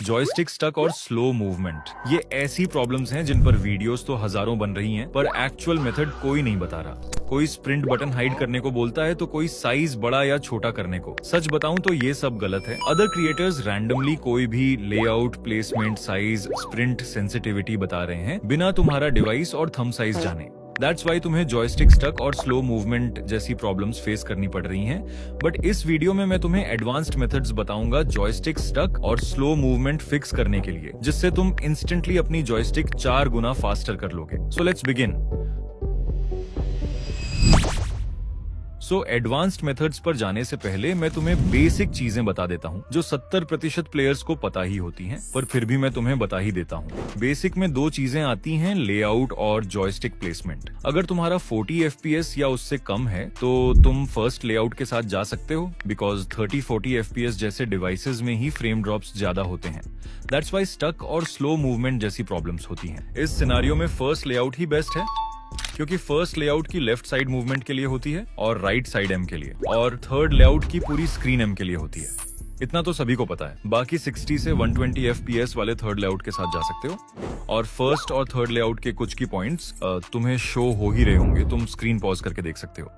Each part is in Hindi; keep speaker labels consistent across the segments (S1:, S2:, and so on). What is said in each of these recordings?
S1: जॉयस्टिक स्टक और स्लो मूवमेंट, ये ऐसी प्रॉब्लम्स हैं जिन पर वीडियोस तो हजारों बन रही हैं, पर एक्चुअल मेथड कोई नहीं बता रहा। कोई स्प्रिंट बटन हाइड करने को बोलता है तो कोई साइज बड़ा या छोटा करने को। सच बताऊं तो ये सब गलत है। अदर क्रिएटर्स रैंडमली कोई भी layout, placement, size, sprint sensitivity बता रहे हैं बिना तुम्हारा डिवाइस और थंब साइज जाने। दैट्स वाई तुम्हें जॉयस्टिक स्टक और स्लो मूवमेंट जैसी प्रॉब्लम्स फेस करनी पड़ रही हैं। बट इस वीडियो में मैं तुम्हें एडवांस्ड मेथड्स बताऊंगा जॉयस्टिक स्टक और स्लो मूवमेंट फिक्स करने के लिए, जिससे तुम इंस्टेंटली अपनी जॉयस्टिक 4 गुना फास्टर कर लोगे। So let's begin. Advanced methods पर जाने से पहले मैं तुम्हें बेसिक चीजें बता देता हूं जो 70% प्लेयर्स को पता ही होती हैं, पर फिर भी मैं तुम्हें बता ही देता हूं। बेसिक में 2 चीजें आती हैं, लेआउट और जॉयस्टिक प्लेसमेंट। अगर तुम्हारा 40 FPS या उससे कम है तो तुम फर्स्ट लेआउट के साथ जा सकते हो, बिकॉज 30-40 FPS जैसे डिवाइसेस में ही फ्रेम ड्रॉप्स ज्यादा होते हैं। दैट्स वाई स्टक और स्लो मूवमेंट जैसी प्रॉब्लम्स होती हैं। इस सिनारियो में फर्स्ट लेआउट ही बेस्ट है, क्योंकि फर्स्ट लेआउट की लेफ्ट साइड मूवमेंट के लिए होती है और राइट साइड एम के लिए, और थर्ड लेआउट की पूरी स्क्रीन एम के लिए होती है। इतना तो सभी को पता है। बाकी 60 से 120 FPS वाले थर्ड लेआउट के साथ जा सकते हो, और फर्स्ट और थर्ड लेआउट के कुछ की पॉइंट्स तुम्हें शो हो ही रहे होंगे, तुम स्क्रीन पॉज करके देख सकते हो।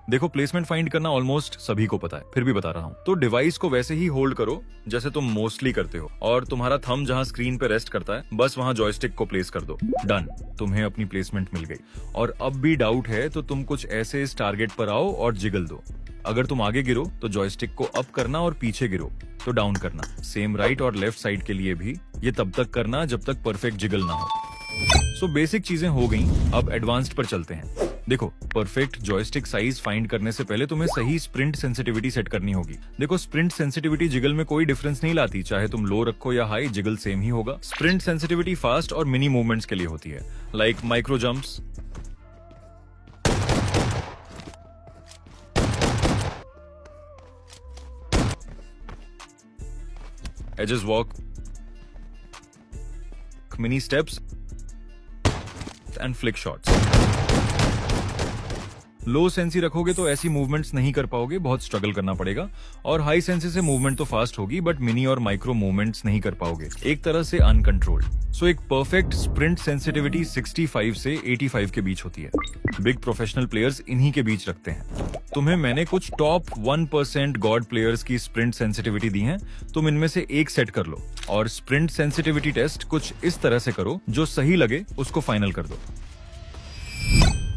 S1: देखो, प्लेसमेंट फाइंड करना ऑलमोस्ट सभी को पता है, फिर भी बता रहा हूँ। तो डिवाइस को वैसे ही होल्ड करो जैसे तुम मोस्टली करते हो, और तुम्हारा थंब जहाँ स्क्रीन पे रेस्ट करता है बस वहाँ जॉयस्टिक को प्लेस कर दो। डन, तुम्हें अपनी प्लेसमेंट मिल गई। और अब भी डाउट है तो तुम कुछ ऐसे इस टारगेट पर आओ और जिगल दो। अगर तुम आगे गिरो तो जॉयस्टिक को अप करना, और पीछे गिरो तो डाउन करना। सेम राइट और लेफ्ट साइड के लिए भी ये तब तक करना जब तक परफेक्ट जिगल ना हो। बेसिक चीजें हो गई, अब एडवांस्ड पर चलते हैं। देखो, परफेक्ट जॉयस्टिक साइज फाइंड करने से पहले तुम्हें सही स्प्रिंट सेंसिटिविटी सेट करनी होगी। देखो, स्प्रिंट सेंसिटिविटी जिगल में कोई डिफरेंस नहीं लाती, चाहे तुम लो रखो या हाई, जिगल सेम ही होगा। स्प्रिंट सेंसिटिविटी फास्ट और मिनी मूवमेंट्स के लिए होती है, like micro jumps, edges walk, mini steps and flick shots. Low sensi रखोगे तो ऐसी मूवमेंट्स नहीं कर पाओगे, बहुत स्ट्रगल करना पड़ेगा। और हाई सेंसी से मूवमेंट तो फास्ट होगी, बट मिनी और माइक्रो मूवमेंट्स नहीं कर पाओगे, एक तरह से अनकंट्रोल्ड। एक परफेक्ट स्प्रिंट सेंसिटिविटी 65 से 85 के बीच होती है। बिग प्रोफेशनल प्लेयर्स इन्हीं के बीच रखते हैं। तुम्हें मैंने कुछ टॉप 1% गॉड प्लेयर्स की स्प्रिंट सेंसिटिविटी दी है, तुम इनमें से एक सेट कर लो, और स्प्रिंट सेंसिटिविटी टेस्ट कुछ इस तरह से करो, जो सही लगे उसको फाइनल कर दो।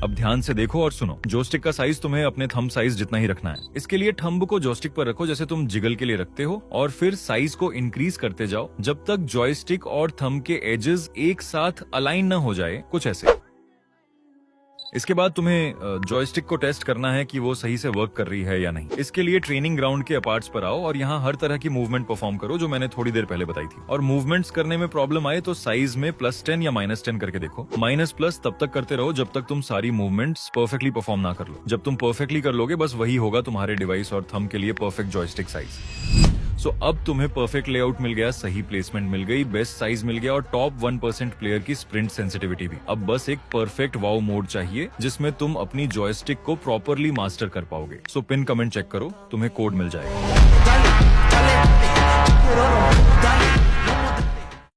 S1: अब ध्यान से देखो और सुनो। जोस्टिक का साइज तुम्हें अपने थंब साइज जितना ही रखना है। इसके लिए थंब को जोस्टिक पर रखो जैसे तुम जिगल के लिए रखते हो, और फिर साइज को इंक्रीज करते जाओ जब तक जॉयस्टिक और थंब के एजेस एक साथ अलाइन न हो जाए, कुछ ऐसे। इसके बाद तुम्हें जॉयस्टिक को टेस्ट करना है कि वो सही से वर्क कर रही है या नहीं। इसके लिए ट्रेनिंग ग्राउंड के अपार्ट्स पर आओ और यहाँ हर तरह की मूवमेंट परफॉर्म करो जो मैंने थोड़ी देर पहले बताई थी। और मूवमेंट्स करने में प्रॉब्लम आए तो साइज में +10 या -10 करके देखो। -+ तब तक करते रहो जब तक तुम सारी मूवमेंट्स परफेक्टली परफॉर्म ना कर लो। जब तुम परफेक्टली कर लोगे, बस वही होगा तुम्हारे डिवाइस और थंब के लिए परफेक्ट जॉयस्टिक साइज। अब तुम्हें परफेक्ट लेआउट मिल गया, सही प्लेसमेंट मिल गई, बेस्ट साइज मिल गया, और टॉप 1% प्लेयर की स्प्रिंट सेंसिटिविटी भी। अब बस एक परफेक्ट वाओ मोड चाहिए जिसमें तुम अपनी जॉयस्टिक को प्रॉपरली मास्टर कर पाओगे। पिन कमेंट चेक करो, तुम्हें कोड मिल जाएगा।